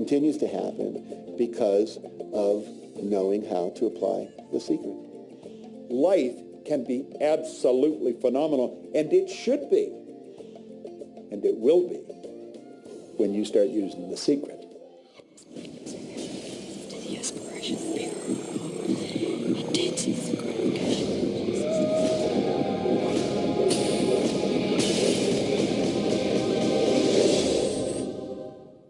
continues to happen because of knowing how to apply the secret. Life can be absolutely phenomenal, and it should be, and it will be, when you start using the secret.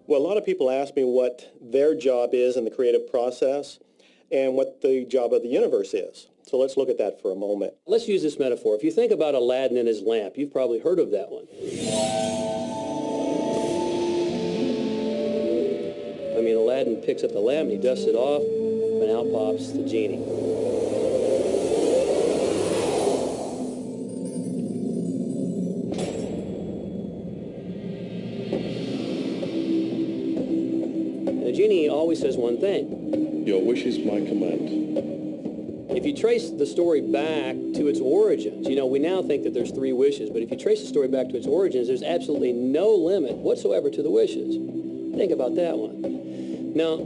Well, a lot of people ask me what their job is in the creative process and what the job of the universe is. So let's look at that for a moment. Let's use this metaphor. If you think about Aladdin and his lamp, you've probably heard of that one. I mean, Aladdin picks up the lamp and he dusts it off, and out pops the genie. The genie always says one thing. Your wish is my command. If you trace the story back to its origins, you know, we now think that there's 3 wishes, but if you trace the story back to its origins, there's absolutely no limit whatsoever to the wishes. Think about that one. Now,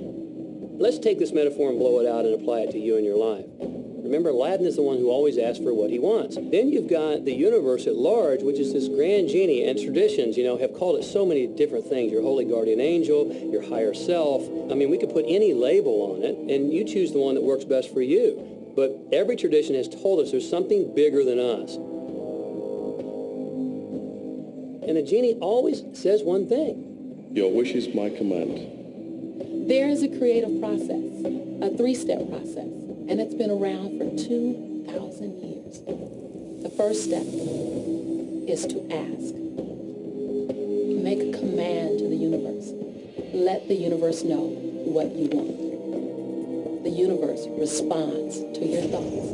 let's take this metaphor and blow it out and apply it to you in your life. Remember, Aladdin is the one who always asks for what he wants. Then you've got the universe at large, which is this grand genie, and traditions, you know, have called it so many different things. Your holy guardian angel, your higher self. I mean, we could put any label on it, and you choose the one that works best for you. But every tradition has told us there's something bigger than us. And the genie always says one thing. Your wish is my command. There is a creative process, a 3-step process, and it's been around for 2,000 years. The first step is to ask. Make a command to the universe. Let the universe know what you want. The universe responds to your thoughts.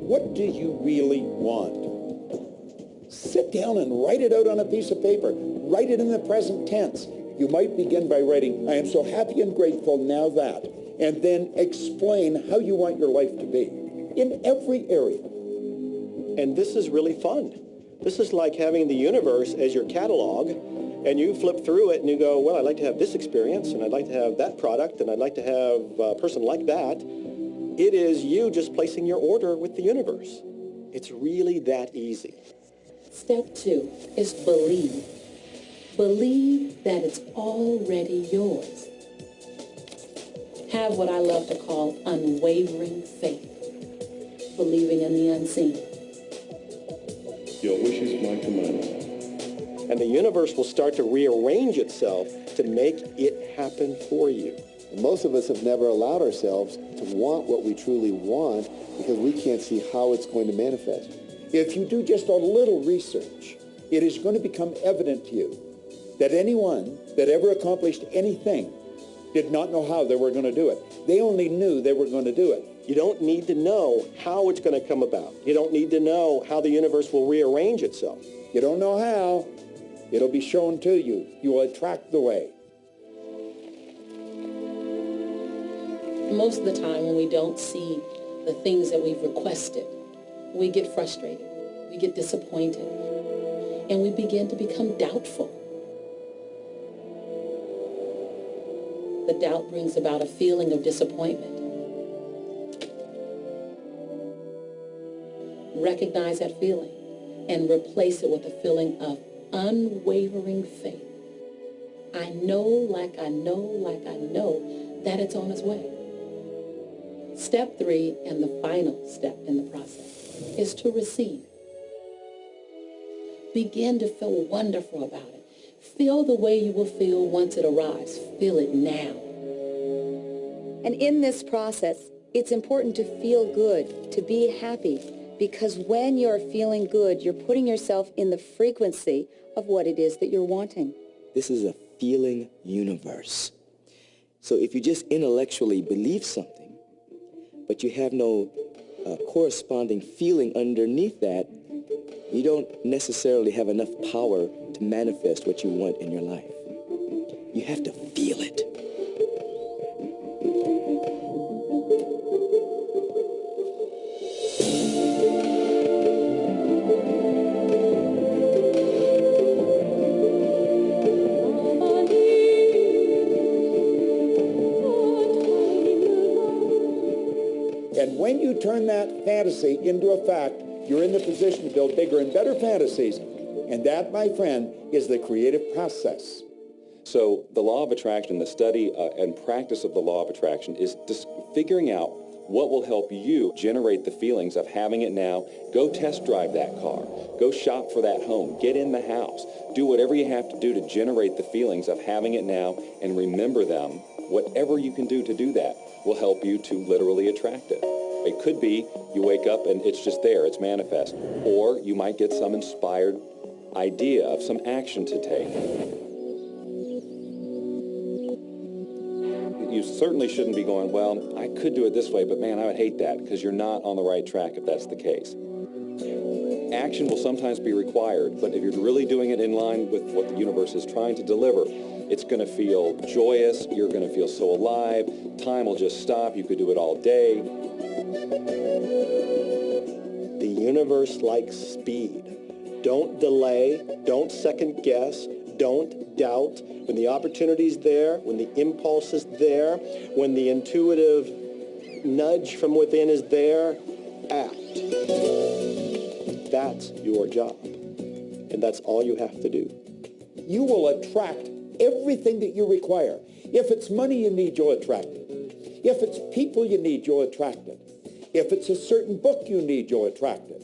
What do you really want? Sit down and write it out on a piece of paper. Write it in the present tense. You might begin by writing, I am so happy and grateful now that, and then explain how you want your life to be in every area. And this is really fun. This is like having the universe as your catalog, and you flip through it and you go, well, I'd like to have this experience, and I'd like to have that product, and I'd like to have a person like that. It is you just placing your order with the universe. It's really that easy. Step 2 is believe. Believe that it's already yours. Have what I love to call unwavering faith, believing in the unseen. Your wish is my command. And the universe will start to rearrange itself to make it happen for you. Most of us have never allowed ourselves to want what we truly want because we can't see how it's going to manifest. If you do just a little research, it is going to become evident to you that anyone that ever accomplished anything did not know how they were going to do it. They only knew they were going to do it. You don't need to know how it's going to come about. You don't need to know how the universe will rearrange itself. You don't know how. It'll be shown to you. You will attract the way. Most of the time when we don't see the things that we've requested, we get frustrated, we get disappointed, and we begin to become doubtful. The doubt brings about a feeling of disappointment. Recognize that feeling and replace it with a feeling of unwavering faith. I know, like I know that it's on its way. Step 3, and the final step in the process, is to receive. Begin to feel wonderful about it. Feel the way you will feel once it arrives. Feel it now. And in this process, it's important to feel good, to be happy, because when you're feeling good, you're putting yourself in the frequency of what it is that you're wanting. This is a feeling universe. So if you just intellectually believe something, but you have no corresponding feeling underneath that, you don't necessarily have enough power to manifest what you want in your life. You have to feel it. when you turn that fantasy into a fact, you're in the position to build bigger and better fantasies. And that, my friend, is the creative process. So the law of attraction, the study and practice of the law of attraction is just figuring out what will help you generate the feelings of having it now. Go test drive that car. Go shop for that home. Get in the house. Do whatever you have to do to generate the feelings of having it now and remember them. Whatever you can do to do that will help you to literally attract it. It could be you wake up and it's just there, it's manifest. Or you might get some inspired idea of some action to take. You certainly shouldn't be going, well, I could do it this way, but man, I would hate that, because you're not on the right track if that's the case. Action will sometimes be required, but if you're really doing it in line with what the universe is trying to deliver, it's going to feel joyous, you're going to feel so alive, time will just stop, you could do it all day. The universe likes speed. Don't delay, don't second guess, don't doubt. When the opportunity's there, when the impulse is there, when the intuitive nudge from within is there, act. That's your job. And that's all you have to do. You will attract everything that you require. If it's money you need, you'll attract it. If it's people you need, you'll attract it. If it's a certain book you need, you'll attract it.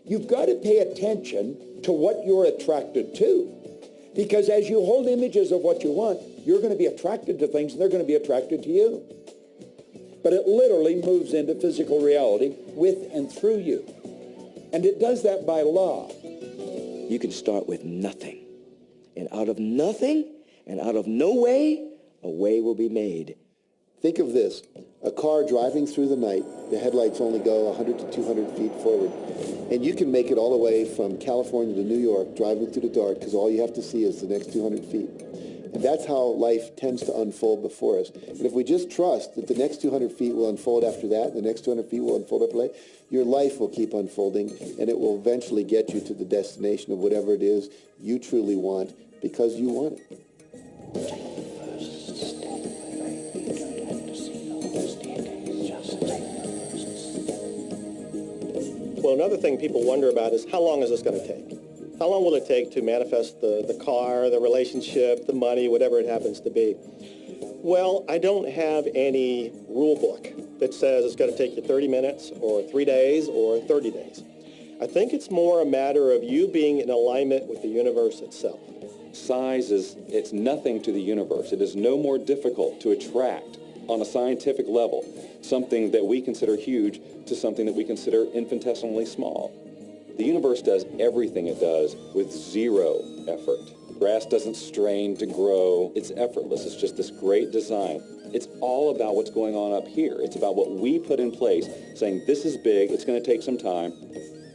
You've got to pay attention to what you're attracted to. Because as you hold images of what you want, you're going to be attracted to things and they're going to be attracted to you. But it literally moves into physical reality with and through you. And it does that by law. You can start with nothing. And out of nothing and out of no way, a way will be made. Think of this, a car driving through the night, the headlights only go 100 to 200 feet forward, and you can make it all the way from California to New York driving through the dark because all you have to see is the next 200 feet. And that's how life tends to unfold before us. And if we just trust that the next 200 feet will unfold after that, the next 200 feet will unfold after that, your life will keep unfolding, and it will eventually get you to the destination of whatever it is you truly want because you want it. Well, another thing people wonder about is how long is this going to take? How long will it take to manifest the car, the relationship, the money, whatever it happens to be? Well, I don't have any rule book that says it's going to take you 30 minutes or 3 days or 30 days. I think it's more a matter of you being in alignment with the universe itself. Size it's nothing to the universe. It is no more difficult to attract on a scientific level something that we consider huge to something that we consider infinitesimally small. The universe does everything it does with zero effort. Grass doesn't strain to grow. It's effortless. It's just this great design. It's all about what's going on up here. It's about what we put in place, saying this is big, it's going to take some time.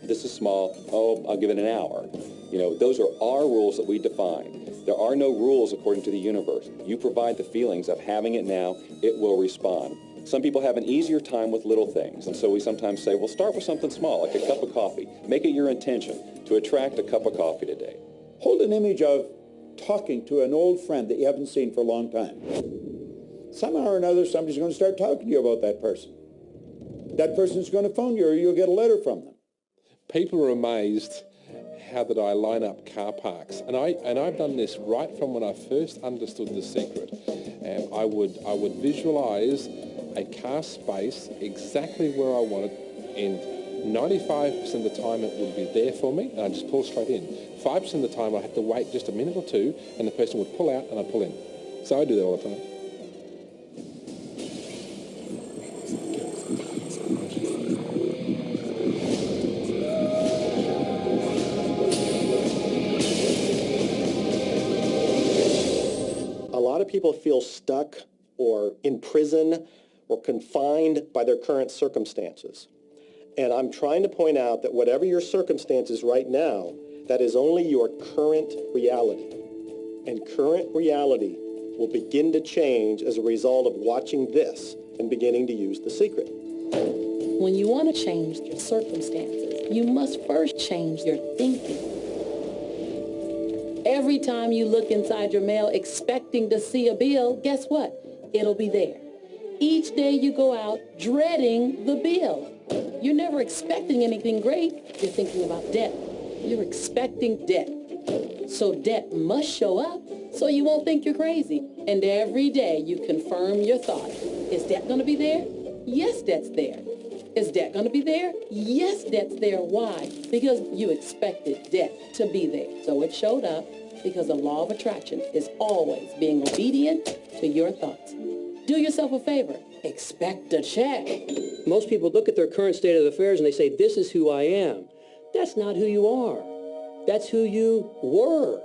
This is small, oh, I'll give it an hour. You know, those are our rules that we define. There are no rules according to the universe. You provide the feelings of having it now, it will respond. Some people have an easier time with little things, and so we sometimes say, well, start with something small, like a cup of coffee. Make it your intention to attract a cup of coffee today. Hold an image of talking to an old friend that you haven't seen for a long time. Somehow or another, somebody's going to start talking to you about that person. That person's going to phone you or you'll get a letter from them. People are amazed how that I line up car parks, and I've done this right from when I first understood the secret. I would visualize a car space exactly where I want it, and 95% of the time it would be there for me, and I just pull straight in. 5% of the time I have to wait just a minute or two, and the person would pull out, and I pull in. So I do that all the time. A lot of people feel stuck or in prison or confined by their current circumstances. And I'm trying to point out that whatever your circumstances right now, that is only your current reality. And current reality will begin to change as a result of watching this and beginning to use the secret. When you want to change your circumstances, you must first change your thinking. Every time you look inside your mail expecting to see a bill, guess what? It'll be there. Each day you go out dreading the bill. You're never expecting anything great. You're thinking about debt. You're expecting debt. So debt must show up so you won't think you're crazy. And every day you confirm your thought. Is debt going to be there? Yes, debt's there. Is debt going to be there? Yes, debt's there. Why? Because you expected debt to be there. So it showed up because the law of attraction is always being obedient to your thoughts. Do yourself a favor. Expect a check. Most people look at their current state of affairs and they say, this is who I am. That's not who you are. That's who you were.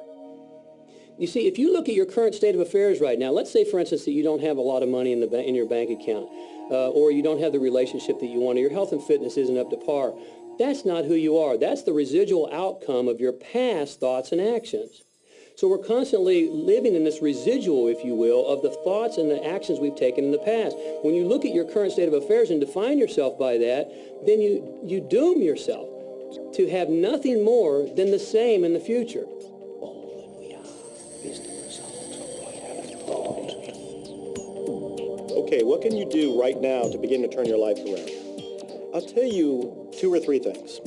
You see, if you look at your current state of affairs right now, let's say, for instance, that you don't have a lot of money in your bank account, or you don't have the relationship that you want, or your health and fitness isn't up to par. That's not who you are. That's the residual outcome of your past thoughts and actions. So we're constantly living in this residual, if you will, of the thoughts and the actions we've taken in the past. When you look at your current state of affairs and define yourself by that, then you doom yourself to have nothing more than the same in the future. Okay, what can you do right now to begin to turn your life around? I'll tell you 2 or 3 things.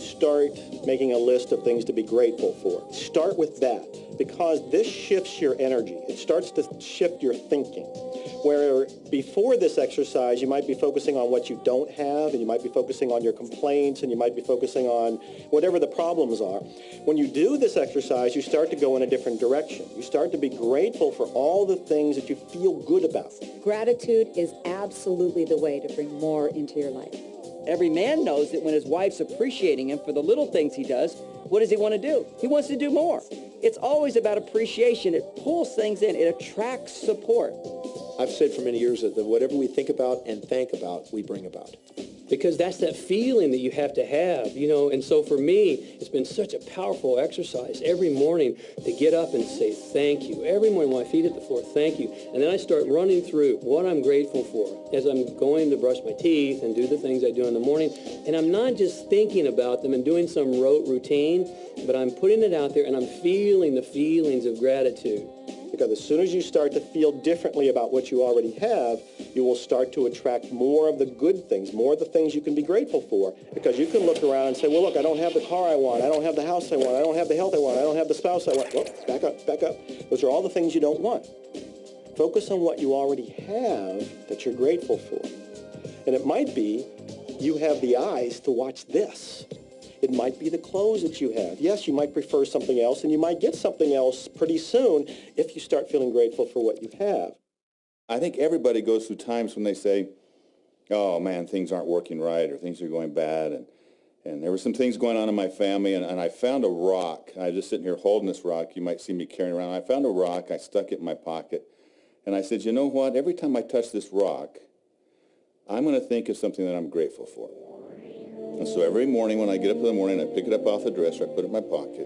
Start making a list of things to be grateful for. Start with that, because this shifts your energy. It starts to shift your thinking. Where before this exercise, you might be focusing on what you don't have, and you might be focusing on your complaints, and you might be focusing on whatever the problems are. When you do this exercise, you start to go in a different direction. You start to be grateful for all the things that you feel good about. Gratitude is absolutely the way to bring more into your life. Every man knows that when his wife's appreciating him for the little things he does, what does he want to do? He wants to do more. It's always about appreciation. It pulls things in. It attracts support. I've said for many years that whatever we think about and thank about, we bring about. Because that's that feeling that you have to have, you know. And so for me, it's been such a powerful exercise every morning to get up and say thank you. Every morning when my feet hit the floor, thank you. And then I start running through what I'm grateful for as I'm going to brush my teeth and do the things I do in the morning. And I'm not just thinking about them and doing some rote routine, but I'm putting it out there and I'm feeling the feelings of gratitude. Because as soon as you start to feel differently about what you already have, you will start to attract more of the good things, more of the things you can be grateful for. Because you can look around and say, well, look, I don't have the car I want. I don't have the house I want. I don't have the health I want. I don't have the spouse I want. Well, back up, back up. Those are all the things you don't want. Focus on what you already have that you're grateful for. And it might be you have the eyes to watch this. It might be the clothes that you have. Yes, you might prefer something else, and you might get something else pretty soon if you start feeling grateful for what you have. I think everybody goes through times when they say, oh, man, things aren't working right, or things are going bad. And there were some things going on in my family, and I found a rock. I was just sitting here holding this rock. You might see me carrying around. I found a rock. I stuck it in my pocket. And I said, you know what? Every time I touch this rock, I'm going to think of something that I'm grateful for. And so every morning when I get up in the morning, I pick it up off the dresser, I put it in my pocket,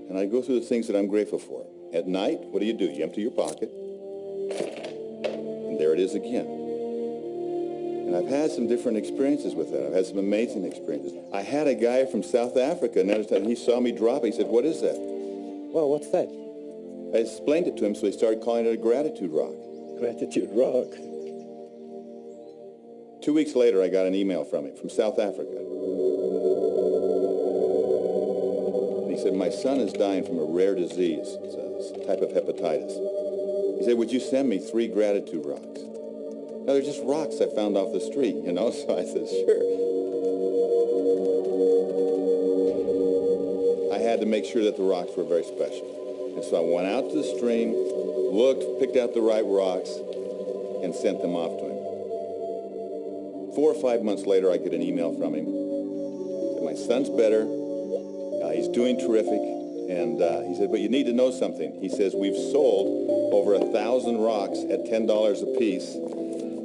and I go through the things that I'm grateful for. At night, what do? You empty your pocket, and there it is again. And I've had some different experiences with that. I've had some amazing experiences. I had a guy from South Africa, and he saw me drop it. He said, what is that? Well, what's that? I explained it to him, so he started calling it a gratitude rock. Gratitude rock. 2 weeks later, I got an email from him from South Africa. And he said, my son is dying from a rare disease. It's a type of hepatitis. He said, would you send me 3 gratitude rocks? Now, they're just rocks I found off the street, you know? So I said, sure. I had to make sure that the rocks were very special. And so I went out to the stream, looked, picked out the right rocks, and sent them off to him. 4 or 5 months later, I get an email from him. He said, my son's better. He's doing terrific. And he said, but you need to know something. He says, we've sold over 1,000 rocks at $10 a piece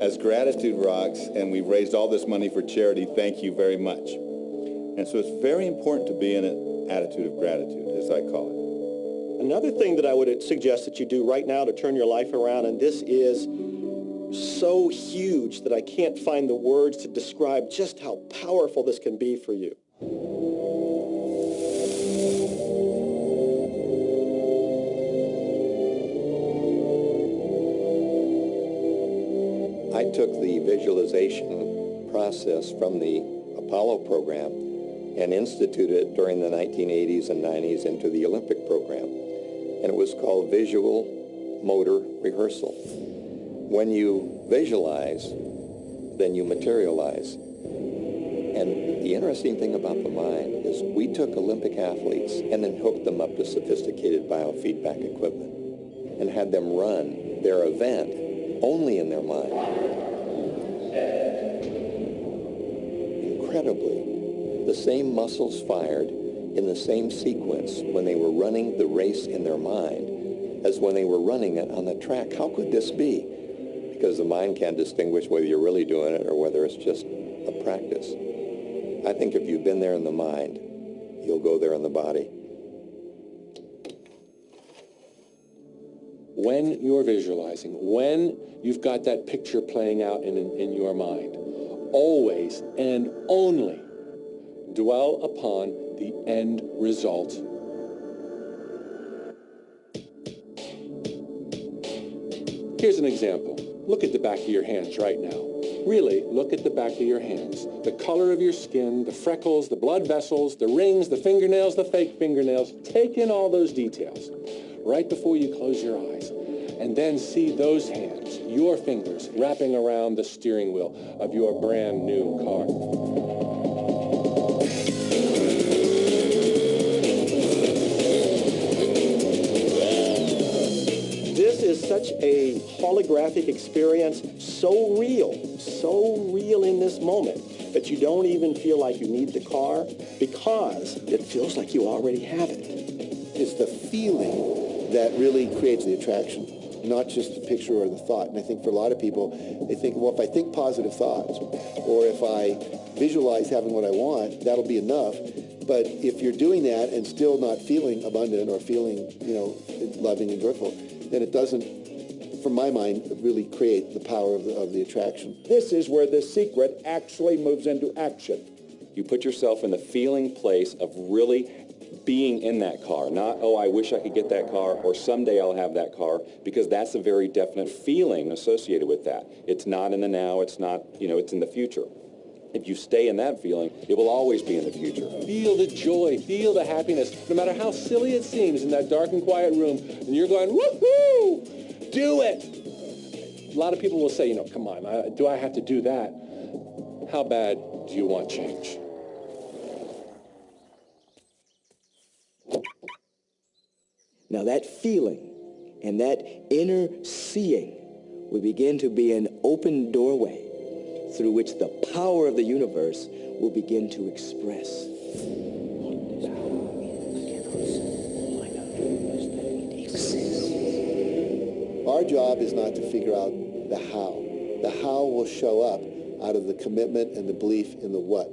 as gratitude rocks, and we've raised all this money for charity. Thank you very much. And so it's very important to be in an attitude of gratitude, as I call it. Another thing that I would suggest that you do right now to turn your life around, and this is so huge that I can't find the words to describe just how powerful this can be for you. took the visualization process from the Apollo program and instituted it during the 1980s and 90s into the Olympic program. And it was called visual motor rehearsal. When you visualize, then you materialize. And the interesting thing about the mind is we took Olympic athletes and then hooked them up to sophisticated biofeedback equipment and had them run their event only in their mind. Incredibly, the same muscles fired in the same sequence when they were running the race in their mind as when they were running it on the track. How could this be? Because the mind can't distinguish whether you're really doing it or whether it's just a practice. I think if you've been there in the mind, you'll go there in the body. When you're visualizing, when you've got that picture playing out in your mind, always and only dwell upon the end result. Here's an example. Look at the back of your hands right now. Really, look at the back of your hands. The color of your skin, the freckles, the blood vessels, the rings, the fingernails, the fake fingernails. Take in all those details right before you close your eyes. And then see those hands, your fingers, wrapping around the steering wheel of your brand new car. This is such a holographic experience, so real in this moment, that you don't even feel like you need the car because it feels like you already have it. It's the feeling that really creates the attraction, not just the picture or the thought. And I think for a lot of people, they think, well, if I think positive thoughts, or if I visualize having what I want, that'll be enough. But if you're doing that and still not feeling abundant or feeling, loving and joyful, then it doesn't, from my mind, really create the power of the attraction. This is where the secret actually moves into action. You put yourself in the feeling place of really being in that car, not, oh, I wish I could get that car, or someday I'll have that car, because that's a very definite feeling associated with that. It's not in the now, it's not, it's in the future. If you stay in that feeling, it will always be in the future. Feel the joy, feel the happiness, no matter how silly it seems in that dark and quiet room, and you're going, woohoo, do it. A lot of people will say, come on, do I have to do that? How bad do you want change? Now that feeling and that inner seeing will begin to be an open doorway through which the power of the universe will begin to express. Our job is not to figure out the how. The how will show up out of the commitment and the belief in the what.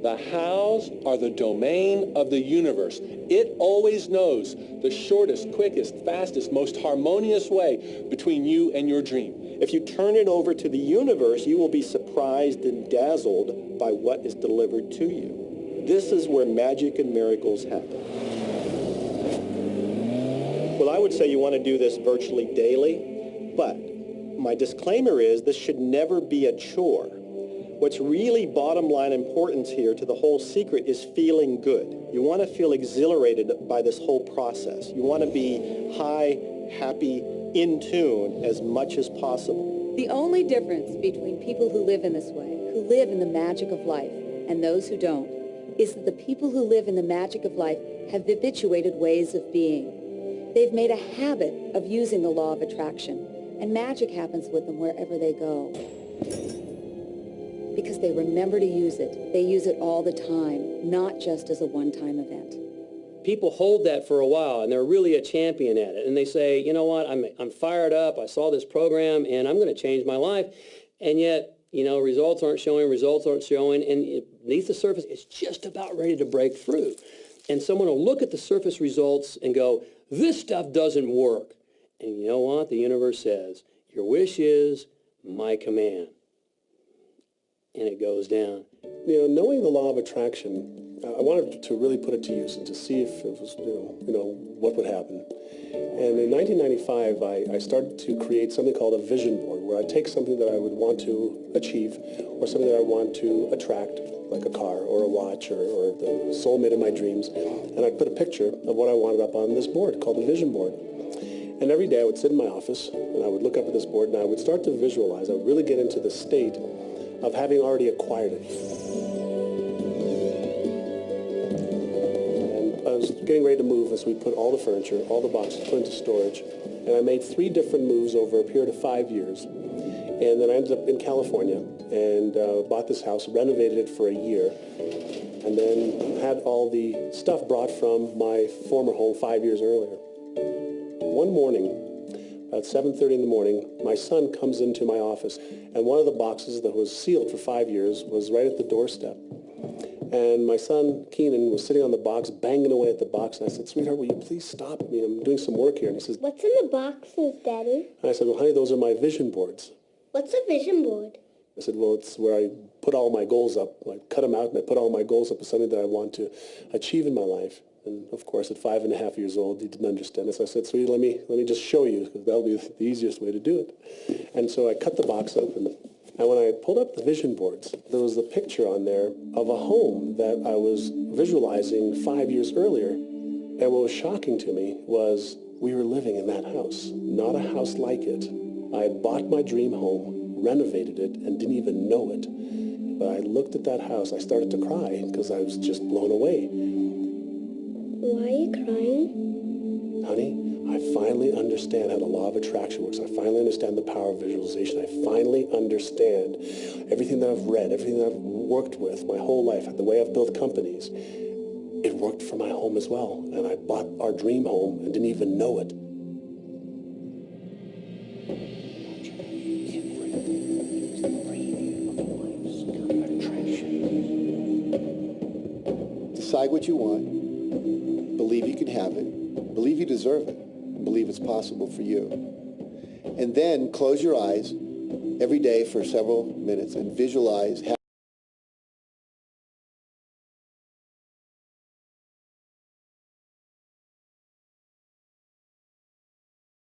The hows are the domain of the universe. It always knows the shortest, quickest, fastest, most harmonious way between you and your dream. If you turn it over to the universe, you will be surprised and dazzled by what is delivered to you. This is where magic and miracles happen. Well, I would say you want to do this virtually daily, but my disclaimer is this should never be a chore. What's really bottom line importance here to the whole secret is feeling good. You want to feel exhilarated by this whole process. You want to be high, happy, in tune as much as possible. The only difference between people who live in this way, who live in the magic of life, and those who don't, is that the people who live in the magic of life have habituated ways of being. They've made a habit of using the law of attraction, and magic happens with them wherever they go. Because they remember to use it. They use it all the time, not just as a one-time event. People hold that for a while, and they're really a champion at it. And they say, you know what, I'm fired up. I saw this program, and I'm going to change my life. And yet, results aren't showing, and beneath the surface, it's just about ready to break through. And someone will look at the surface results and go, this stuff doesn't work. And you know what? The universe says, your wish is my command. And it goes down. Knowing the law of attraction, I wanted to really put it to use and to see if it was, what would happen. And in 1995, I started to create something called a vision board, where I take something that I would want to achieve or something that I want to attract, like a car or a watch or the soulmate of my dreams, and I'd put a picture of what I wanted up on this board called the vision board. And every day I would sit in my office and I would look up at this board and I would start to visualize. I would really get into the state of having already acquired it. And I was getting ready to move as we put all the furniture, all the boxes put into storage. And I made 3 different moves over a period of 5 years. And then I ended up in California and bought this house, renovated it for a year, and then had all the stuff brought from my former home 5 years earlier. One morning, about 7:30 in the morning, my son comes into my office, and one of the boxes that was sealed for 5 years was right at the doorstep. And my son, Keenan, was sitting on the box, banging away at the box, and I said, "Sweetheart, will you please stop? I mean, I'm doing some work here." And he says, "What's in the boxes, Daddy?" and I said, "Well, honey, those are my vision boards." "What's a vision board?" I said, "Well, it's where I put all my goals up. I cut them out and I put all my goals up as something that I want to achieve in my life." And of course, at 5.5 years old, he didn't understand it. So I said, "Sweetie, let me just show you, because that'll be the easiest way to do it." And so I cut the box open. And when I pulled up the vision boards, there was a picture on there of a home that I was visualizing 5 years earlier. And what was shocking to me was we were living in that house, not a house like it. I had bought my dream home, renovated it, and didn't even know it. But I looked at that house, I started to cry because I was just blown away. Why are you crying? Honey, I finally understand how the law of attraction works. I finally understand the power of visualization. I finally understand everything that I've read, everything that I've worked with my whole life, the way I've built companies. It worked for my home as well. And I bought our dream home and didn't even know it. Decide what you want. Believe you can have it. Believe you deserve it. Believe it's possible for you. And then close your eyes every day for several minutes and visualize